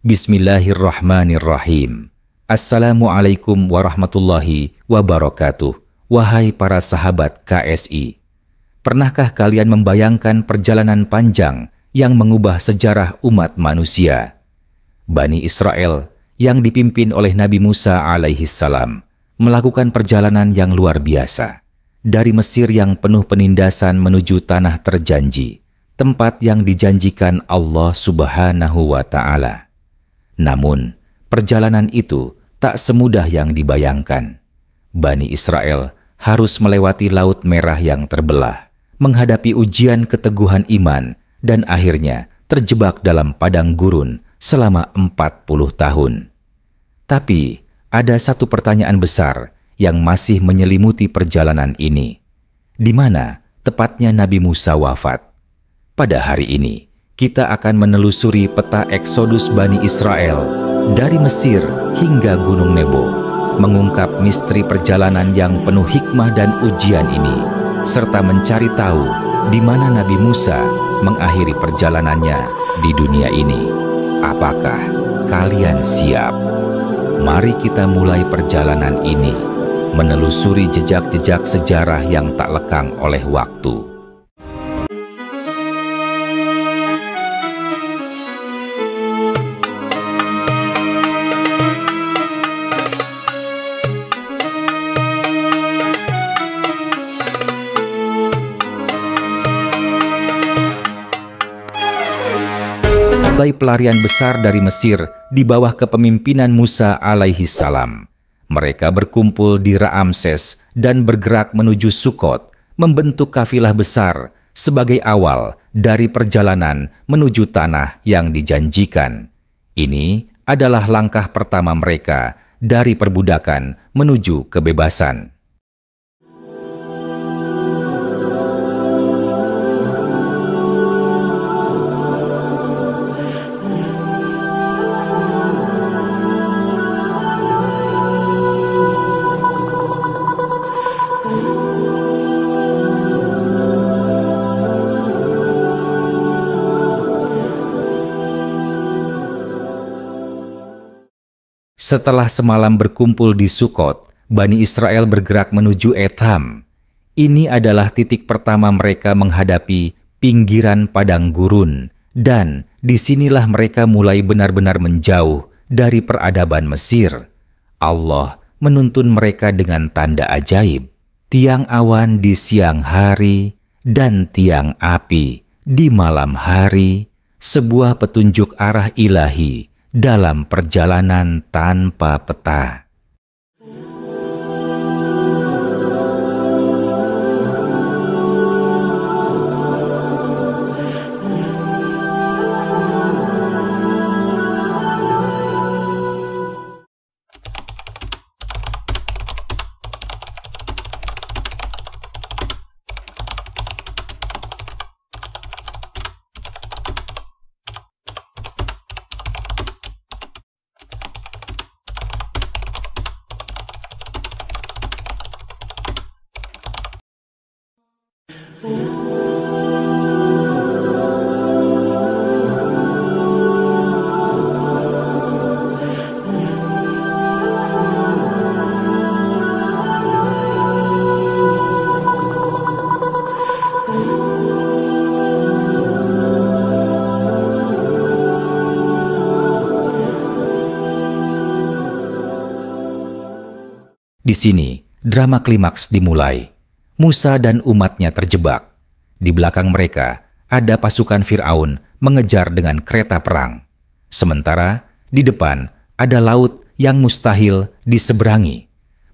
Bismillahirrahmanirrahim. Assalamualaikum warahmatullahi wabarakatuh. Wahai para sahabat KSI, pernahkah kalian membayangkan perjalanan panjang yang mengubah sejarah umat manusia? Bani Israel yang dipimpin oleh Nabi Musa alaihissalam melakukan perjalanan yang luar biasa dari Mesir yang penuh penindasan menuju tanah terjanji, tempat yang dijanjikan Allah Subhanahu wa Ta'ala. Namun, perjalanan itu tak semudah yang dibayangkan. Bani Israel harus melewati Laut Merah yang terbelah, menghadapi ujian keteguhan iman, dan akhirnya terjebak dalam padang gurun selama 40 tahun. Tapi, ada satu pertanyaan besar yang masih menyelimuti perjalanan ini. Di mana tepatnya Nabi Musa wafat? Pada hari ini, kita akan menelusuri peta eksodus Bani Israel dari Mesir hingga Gunung Nebo, mengungkap misteri perjalanan yang penuh hikmah dan ujian ini, serta mencari tahu di mana Nabi Musa mengakhiri perjalanannya di dunia ini. Apakah kalian siap? Mari kita mulai perjalanan ini, menelusuri jejak-jejak sejarah yang tak lekang oleh waktu. Pelarian besar dari Mesir di bawah kepemimpinan Musa alaihissalam. Mereka berkumpul di Ramses dan bergerak menuju Sukot, membentuk kafilah besar sebagai awal dari perjalanan menuju tanah yang dijanjikan. Ini adalah langkah pertama mereka dari perbudakan menuju kebebasan. Setelah semalam berkumpul di Sukot, Bani Israel bergerak menuju Etham. Ini adalah titik pertama mereka menghadapi pinggiran padang gurun, dan disinilah mereka mulai benar-benar menjauh dari peradaban Mesir. Allah menuntun mereka dengan tanda ajaib, tiang awan di siang hari dan tiang api di malam hari, sebuah petunjuk arah ilahi dalam perjalanan tanpa peta. Di sini, drama klimaks dimulai. Musa dan umatnya terjebak. Di belakang mereka, ada pasukan Fir'aun mengejar dengan kereta perang. Sementara, di depan, ada laut yang mustahil diseberangi.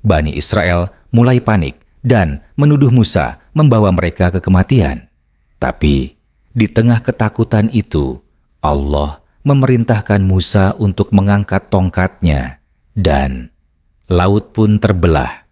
Bani Israel mulai panik dan menuduh Musa membawa mereka ke kematian. Tapi, di tengah ketakutan itu, Allah memerintahkan Musa untuk mengangkat tongkatnya, dan laut pun terbelah.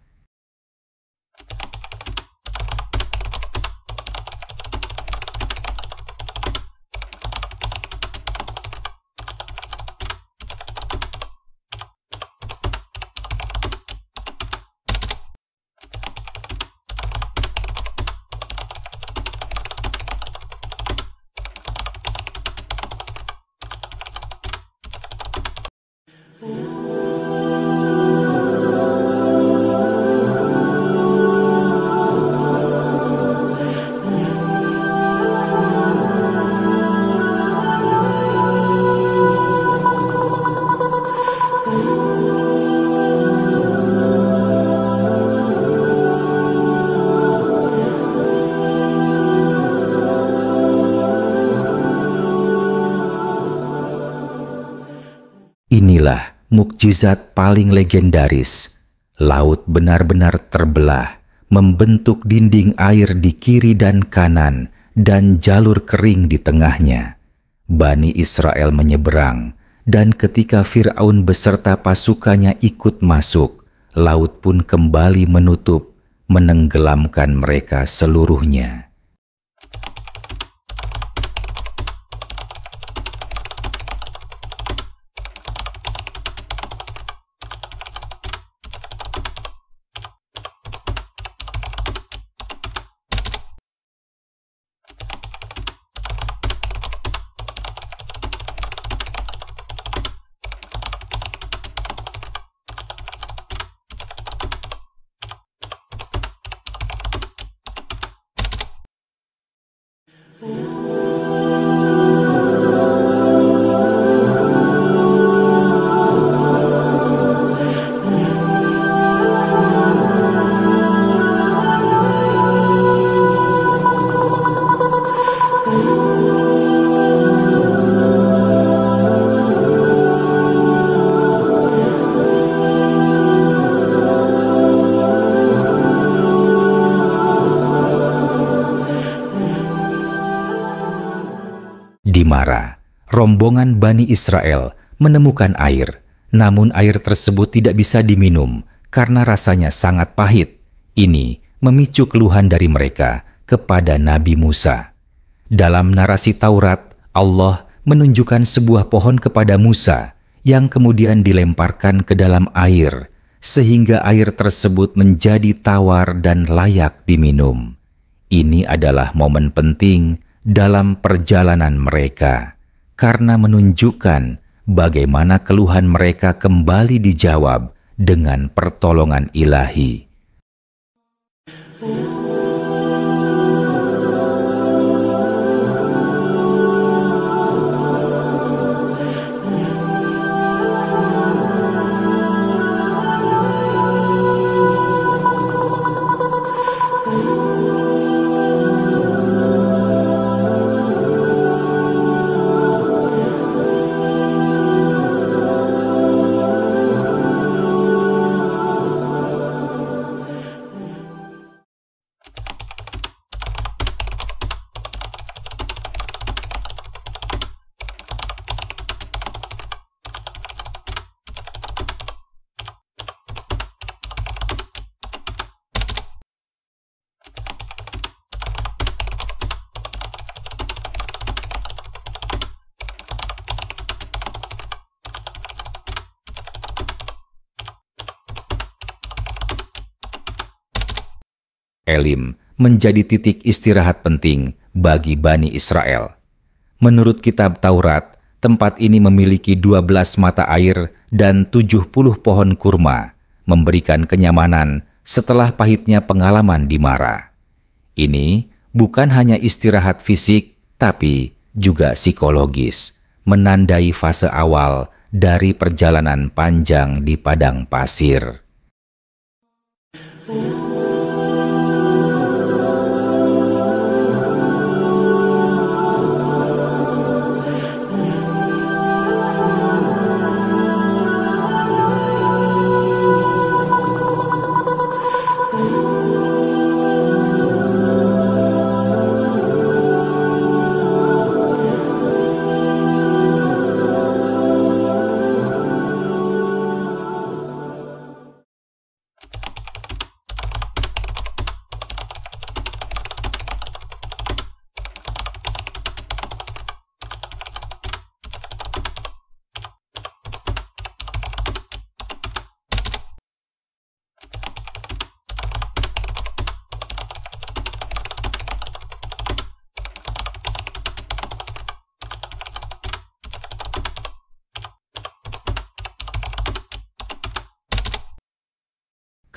mukjizat paling legendaris. Laut benar-benar terbelah, membentuk dinding air di kiri dan kanan, dan jalur kering di tengahnya. Bani Israel menyeberang, dan ketika Fir'aun beserta pasukannya ikut masuk, laut pun kembali menutup, menenggelamkan mereka seluruhnya. Di Mara, rombongan Bani Israel menemukan air, namun air tersebut tidak bisa diminum karena rasanya sangat pahit. Ini memicu keluhan dari mereka kepada Nabi Musa. Dalam narasi Taurat, Allah menunjukkan sebuah pohon kepada Musa yang kemudian dilemparkan ke dalam air, sehingga air tersebut menjadi tawar dan layak diminum. Ini adalah momen penting dalam perjalanan mereka, karena menunjukkan bagaimana keluhan mereka kembali dijawab dengan pertolongan ilahi. Elim menjadi titik istirahat penting bagi Bani Israel. Menurut kitab Taurat, tempat ini memiliki 12 mata air dan 70 pohon kurma, memberikan kenyamanan setelah pahitnya pengalaman di Mara. Ini bukan hanya istirahat fisik, tapi juga psikologis, menandai fase awal dari perjalanan panjang di padang pasir.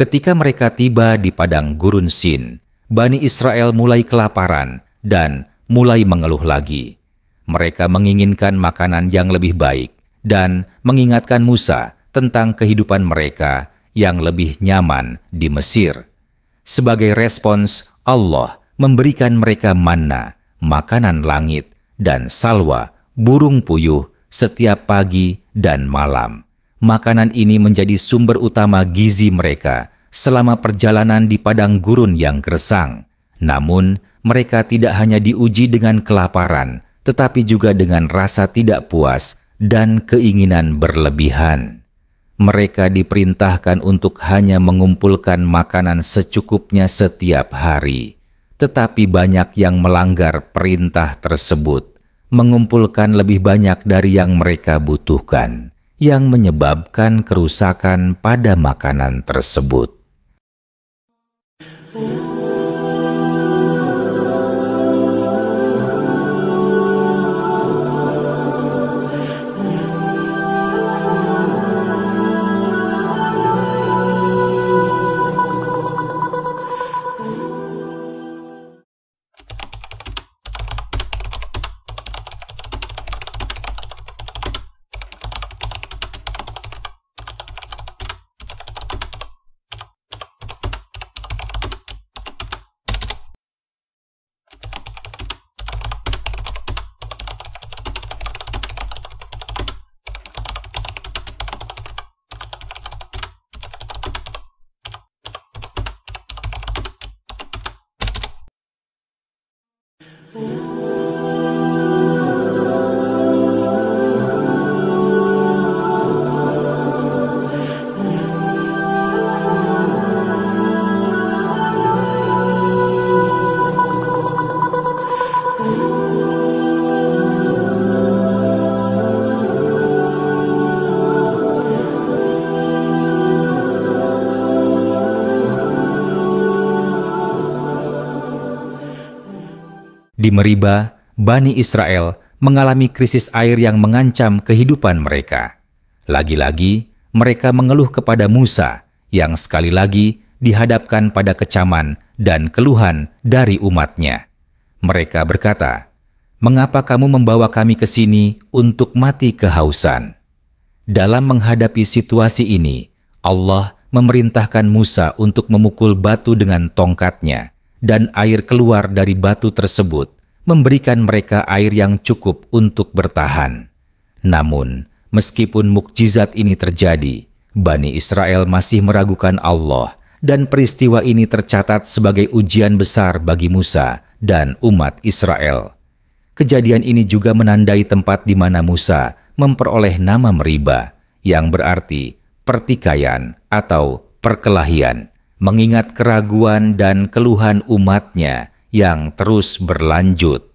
Ketika mereka tiba di padang gurun Sin, Bani Israel mulai kelaparan dan mulai mengeluh lagi. Mereka menginginkan makanan yang lebih baik dan mengingatkan Musa tentang kehidupan mereka yang lebih nyaman di Mesir. Sebagai respons, Allah memberikan mereka manna, makanan langit, dan salwa, burung puyuh setiap pagi dan malam. makanan ini menjadi sumber utama gizi mereka selama perjalanan di padang gurun yang gersang. Namun, mereka tidak hanya diuji dengan kelaparan, tetapi juga dengan rasa tidak puas dan keinginan berlebihan. Mereka diperintahkan untuk hanya mengumpulkan makanan secukupnya setiap hari. Tetapi banyak yang melanggar perintah tersebut, mengumpulkan lebih banyak dari yang mereka butuhkan, yang menyebabkan kerusakan pada makanan tersebut. Di Meribah, Bani Israel mengalami krisis air yang mengancam kehidupan mereka. Lagi-lagi, mereka mengeluh kepada Musa yang sekali lagi dihadapkan pada kecaman dan keluhan dari umatnya. Mereka berkata, "Mengapa kamu membawa kami ke sini untuk mati kehausan?" Dalam menghadapi situasi ini, Allah memerintahkan Musa untuk memukul batu dengan tongkatnya, dan air keluar dari batu tersebut, memberikan mereka air yang cukup untuk bertahan. Namun, meskipun mukjizat ini terjadi, Bani Israel masih meragukan Allah, dan peristiwa ini tercatat sebagai ujian besar bagi Musa dan umat Israel. Kejadian ini juga menandai tempat di mana Musa memperoleh nama Meribah, yang berarti pertikaian atau perkelahian, mengingat keraguan dan keluhan umatnya yang terus berlanjut.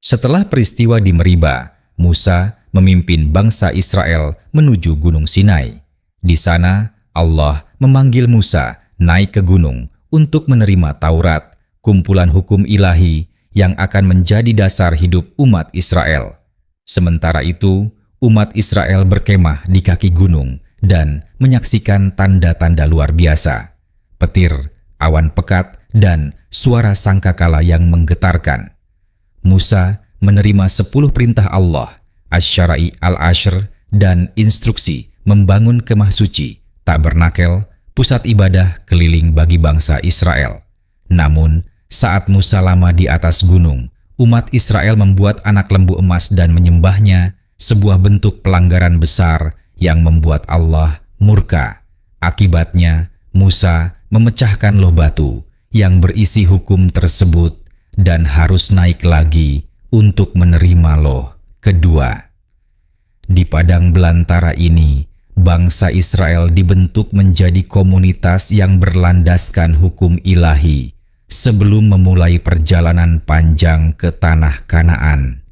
Setelah peristiwa di Meribah, Musa memimpin bangsa Israel menuju Gunung Sinai. Di sana, Allah memanggil Musa naik ke gunung untuk menerima Taurat, kumpulan hukum ilahi yang akan menjadi dasar hidup umat Israel. Sementara itu, umat Israel berkemah di kaki gunung dan menyaksikan tanda-tanda luar biasa. Petir, awan pekat, dan suara sangkakala yang menggetarkan. Musa menerima 10 perintah Allah, Asy-Syara'i Al-Ashr, dan instruksi membangun kemah suci, tabernakel, pusat ibadah keliling bagi bangsa Israel. Namun, saat Musa lama di atas gunung, umat Israel membuat anak lembu emas dan menyembahnya, sebuah bentuk pelanggaran besar yang membuat Allah murka. Akibatnya, Musa memecahkan loh batu yang berisi hukum tersebut dan harus naik lagi untuk menerima loh kedua. Di padang belantara ini, bangsa Israel dibentuk menjadi komunitas yang berlandaskan hukum ilahi sebelum memulai perjalanan panjang ke tanah Kanaan.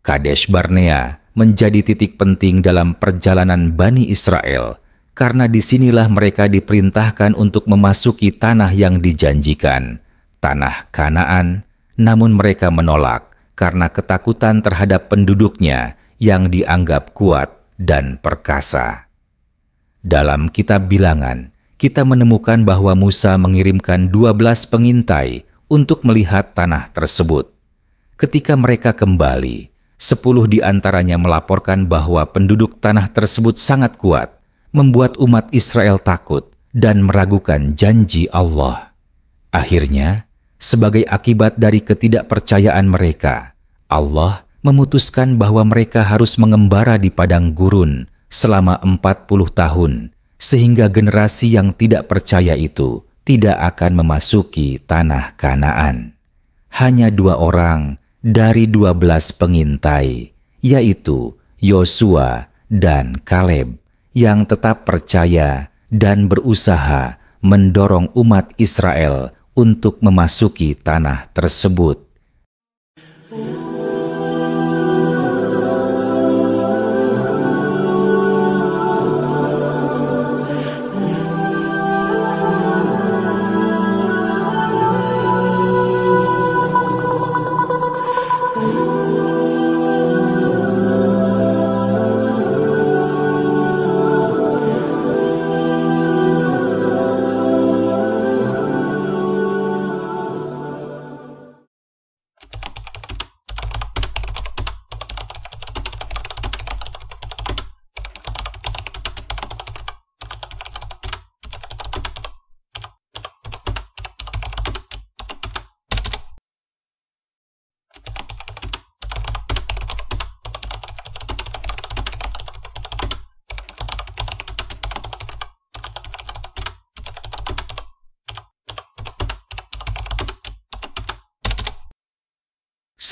Kadesh Barnea menjadi titik penting dalam perjalanan Bani Israel karena disinilah mereka diperintahkan untuk memasuki tanah yang dijanjikan, tanah Kanaan, namun mereka menolak karena ketakutan terhadap penduduknya yang dianggap kuat dan perkasa. Dalam kitab Bilangan, kita menemukan bahwa Musa mengirimkan 12 pengintai untuk melihat tanah tersebut. Ketika mereka kembali, 10 di antaranya melaporkan bahwa penduduk tanah tersebut sangat kuat, membuat umat Israel takut dan meragukan janji Allah. Akhirnya, sebagai akibat dari ketidakpercayaan mereka, Allah memutuskan bahwa mereka harus mengembara di padang gurun selama 40 tahun, sehingga generasi yang tidak percaya itu tidak akan memasuki tanah Kanaan. Hanya 2 orang dari 12 pengintai, yaitu Yosua dan Kaleb, yang tetap percaya dan berusaha mendorong umat Israel untuk memasuki tanah tersebut.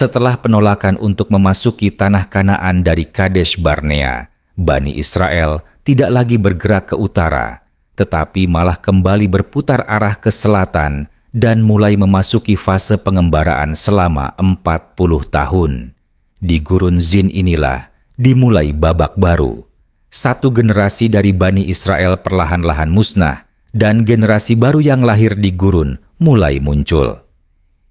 Setelah penolakan untuk memasuki tanah Kanaan dari Kadesh Barnea, Bani Israel tidak lagi bergerak ke utara, tetapi malah kembali berputar arah ke selatan dan mulai memasuki fase pengembaraan selama 40 tahun. Di gurun Zin inilah dimulai babak baru. Satu generasi dari Bani Israel perlahan-lahan musnah dan generasi baru yang lahir di gurun mulai muncul.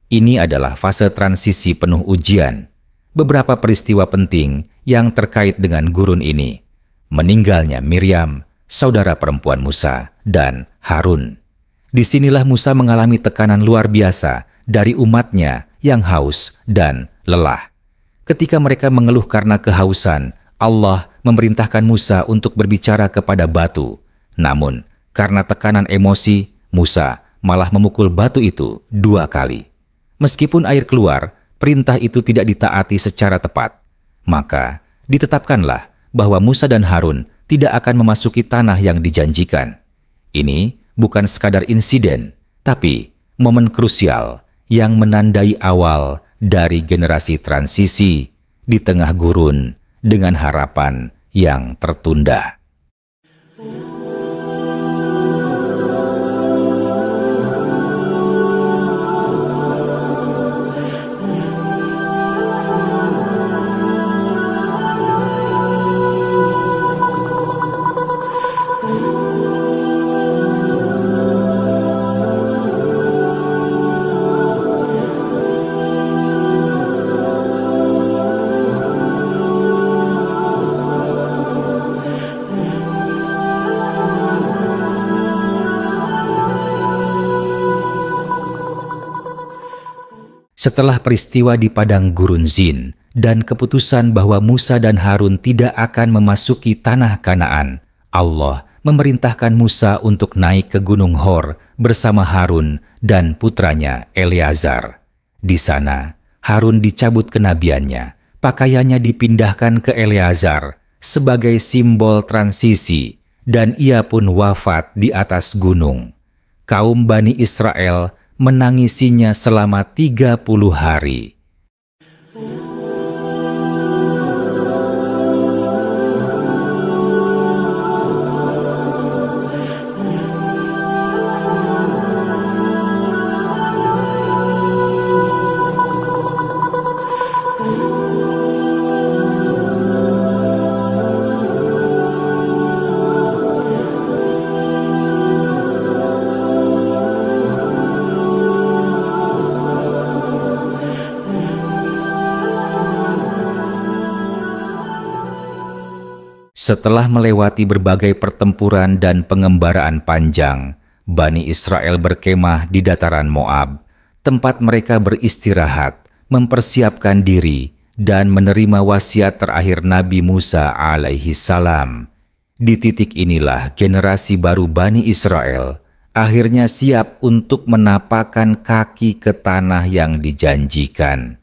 Ini adalah fase transisi penuh ujian. Beberapa peristiwa penting yang terkait dengan gurun ini: meninggalnya Miriam, saudara perempuan Musa, dan Harun. Disinilah Musa mengalami tekanan luar biasa dari umatnya yang haus dan lelah. Ketika mereka mengeluh karena kehausan, Allah memerintahkan Musa untuk berbicara kepada batu. Namun, karena tekanan emosi, Musa malah memukul batu itu 2 kali. Meskipun air keluar, perintah itu tidak ditaati secara tepat. Maka, ditetapkanlah bahwa Musa dan Harun tidak akan memasuki tanah yang dijanjikan. Ini bukan sekadar insiden, tapi momen krusial yang menandai awal dari generasi transisi di tengah gurun dengan harapan yang tertunda. Setelah peristiwa di padang gurun Zin dan keputusan bahwa Musa dan Harun tidak akan memasuki tanah Kanaan, Allah memerintahkan Musa untuk naik ke Gunung Hor bersama Harun dan putranya Eleazar. Di sana, Harun dicabut kenabiannya, pakaiannya dipindahkan ke Eleazar sebagai simbol transisi, dan ia pun wafat di atas gunung. Kaum Bani Israel menangisinya selama 30 hari. Setelah melewati berbagai pertempuran dan pengembaraan panjang, Bani Israel berkemah di dataran Moab, tempat mereka beristirahat, mempersiapkan diri, dan menerima wasiat terakhir Nabi Musa alaihi salam. Di titik inilah generasi baru Bani Israel akhirnya siap untuk menapakkan kaki ke tanah yang dijanjikan.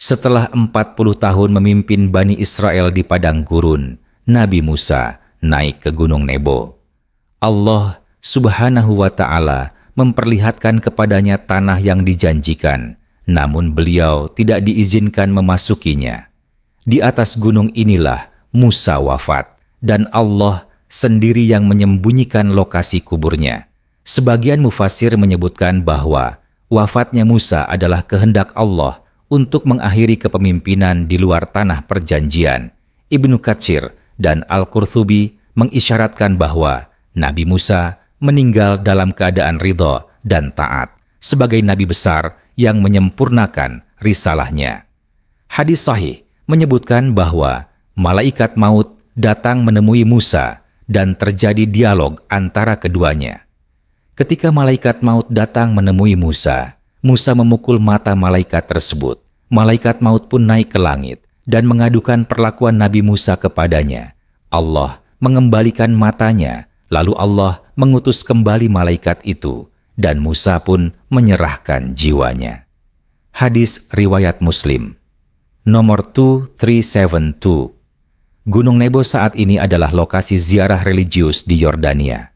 Setelah 40 tahun memimpin Bani Israel di padang gurun, Nabi Musa naik ke Gunung Nebo. Allah Subhanahu wa Ta'ala memperlihatkan kepadanya tanah yang dijanjikan, namun beliau tidak diizinkan memasukinya. Di atas gunung inilah Musa wafat, dan Allah sendiri yang menyembunyikan lokasi kuburnya. Sebagian mufasir menyebutkan bahwa wafatnya Musa adalah kehendak Allah untuk mengakhiri kepemimpinan di luar tanah perjanjian. Ibnu Katsir dan Al-Qurtubi mengisyaratkan bahwa Nabi Musa meninggal dalam keadaan ridho dan taat sebagai nabi besar yang menyempurnakan risalahnya. Hadis sahih menyebutkan bahwa malaikat maut datang menemui Musa dan terjadi dialog antara keduanya. Ketika malaikat maut datang menemui Musa, Musa memukul mata malaikat tersebut. Malaikat maut pun naik ke langit dan mengadukan perlakuan Nabi Musa kepadanya. Allah mengembalikan matanya, lalu Allah mengutus kembali malaikat itu, dan Musa pun menyerahkan jiwanya. Hadis riwayat Muslim nomor 2372. Gunung Nebo saat ini adalah lokasi ziarah religius di Yordania.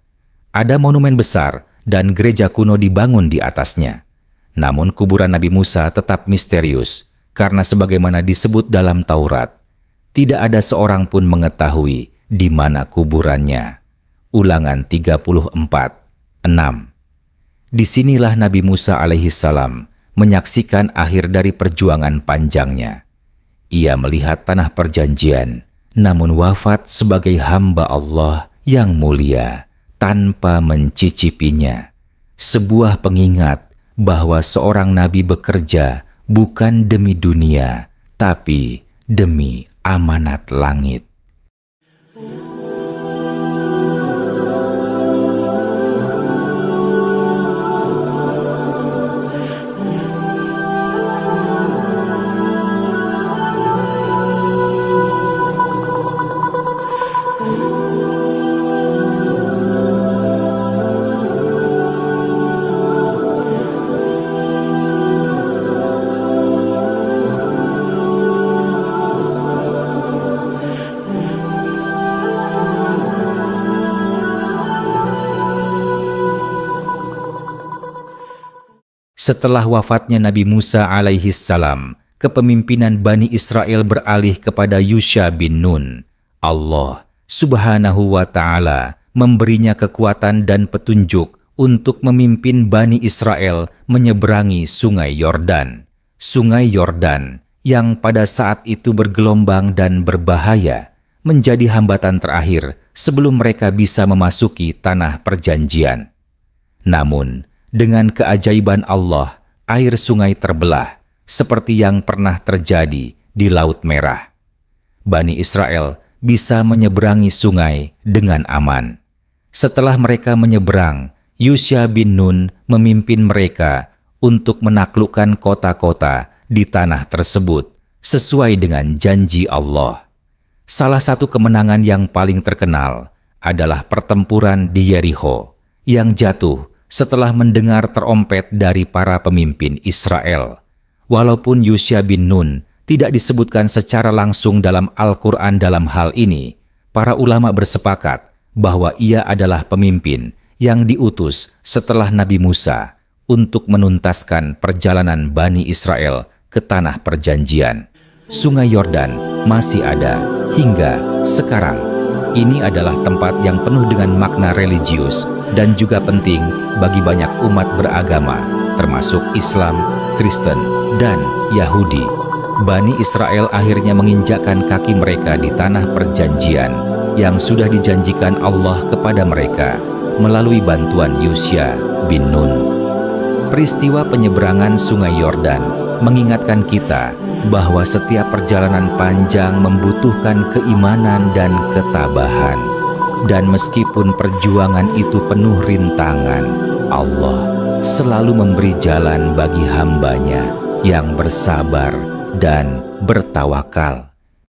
Ada monumen besar dan gereja kuno dibangun di atasnya. Namun kuburan Nabi Musa tetap misterius, karena sebagaimana disebut dalam Taurat, tidak ada seorang pun mengetahui di mana kuburannya. Ulangan 34:6. Disinilah Nabi Musa alaihissalam menyaksikan akhir dari perjuangan panjangnya. Ia melihat tanah perjanjian, namun wafat sebagai hamba Allah yang mulia tanpa mencicipinya. Sebuah pengingat bahwa seorang nabi bekerja bukan demi dunia, tapi demi amanat langit. Setelah wafatnya Nabi Musa alaihissalam, kepemimpinan Bani Israel beralih kepada Yusha bin Nun. Allah subhanahu wa ta'ala memberinya kekuatan dan petunjuk untuk memimpin Bani Israel menyeberangi sungai Yordan. Sungai Yordan yang pada saat itu bergelombang dan berbahaya menjadi hambatan terakhir sebelum mereka bisa memasuki tanah perjanjian. Namun, dengan keajaiban Allah, air sungai terbelah, seperti yang pernah terjadi di Laut Merah. Bani Israel bisa menyeberangi sungai dengan aman. Setelah mereka menyeberang, Yusha bin Nun memimpin mereka untuk menaklukkan kota-kota di tanah tersebut, sesuai dengan janji Allah. Salah satu kemenangan yang paling terkenal adalah pertempuran di Yerikho, yang jatuh setelah mendengar terompet dari para pemimpin Israel. Walaupun Yusha bin Nun tidak disebutkan secara langsung dalam Al-Quran dalam hal ini, para ulama bersepakat bahwa ia adalah pemimpin yang diutus setelah Nabi Musa untuk menuntaskan perjalanan Bani Israel ke tanah perjanjian. Sungai Yordan masih ada hingga sekarang. Ini adalah tempat yang penuh dengan makna religius dan juga penting bagi banyak umat beragama, termasuk Islam, Kristen, dan Yahudi. Bani Israel akhirnya menginjakkan kaki mereka di tanah perjanjian yang sudah dijanjikan Allah kepada mereka melalui bantuan Yusha bin Nun. Peristiwa penyeberangan Sungai Yordan mengingatkan kita bahwa setiap perjalanan panjang membutuhkan keimanan dan ketabahan. Dan meskipun perjuangan itu penuh rintangan, Allah selalu memberi jalan bagi hamba-Nya yang bersabar dan bertawakal.